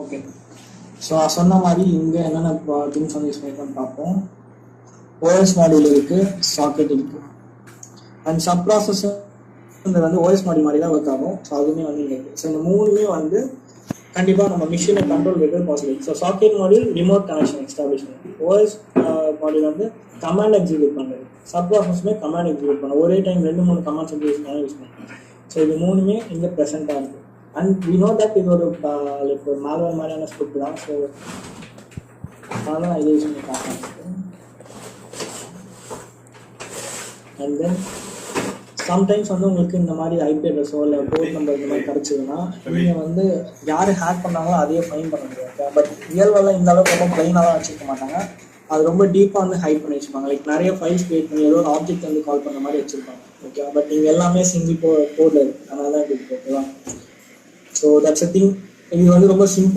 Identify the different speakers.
Speaker 1: Okay. So சொன்ன மாதிரி இங்கே என்னென்ன திங்ஸ் வந்து யூஸ் பண்ணிக்கலாம்னு பார்ப்போம். ஓஎஸ் மாடியூல் இருக்குது, சாக்கெட் இருக்குது, அண்ட் சப் ப்ராசஸர் வந்து ஓஎஸ் மாடியூல் மாதிரி தான் ஒர்க் ஆகும். ஸோ அதுவுமே வந்து இங்கே இருக்குது. ஸோ இந்த மூணுமே வந்து கண்டிப்பாக நம்ம மிஷினை கண்ட்ரோல் பண்ணுறது possible. So socket module remote connection establish பண்ணுது, ஓஎஸ் மாடியூல் வந்து கமாண்ட் எக்ஸிக்யூட் பண்ணுறது, சப் ப்ராசஸுமே கமாண்ட் எக்ஸிக்யூட் பண்ணும். ஒரே டைம் 2-3 கமாண்ட்ஸ் வந்து யூஸ் பண்ணுவோம். ஸோ இது மூணுமே இங்கே ப்ரெசென்ட்டாக இருக்குது. அண்ட் வி நோ தட் இது ஒரு லைக் ஒரு மால்வேர் மாதிரியான ஸ்கிரிப்ட் தான். ஸோ அதனால நான் இதை யூஸ் பண்ணி பார்க்குறேன். அண்ட் தென் சம்டைம்ஸ் வந்து உங்களுக்கு இந்த மாதிரி ஐபி அட்ரஸோ இல்லை போர்ட் நம்பர் இந்த மாதிரி கிடச்சிதுன்னா நீங்கள் வந்து யார் ஹேக் பண்ணாங்களோ அதையே ஃபைன் பண்ண முடியாது. பட் ரியல்வெல்லாம் இந்த அளவுக்கு ரொம்ப ப்ளைனாக தான் வச்சுருக்க மாட்டாங்க. அது ரொம்ப டீப்பாக வந்து ஹைட் பண்ணி வச்சுருப்பாங்க. லைக் நிறைய ஃபைல்ஸ் கிரியேட் பண்ணி ஏதோ ஒரு ஆப்ஜெக்ட் வந்து கால் பண்ணுற மாதிரி வச்சுருப்பாங்க. ஓகே, பட் நீங்கள் எல்லாமே சிங்கிள் கோடில் இருக்குது. அதனால தான் இப்படி ஓகேவா. So that's a thing. இது வந்து ரொம்ப சிம்பிள்.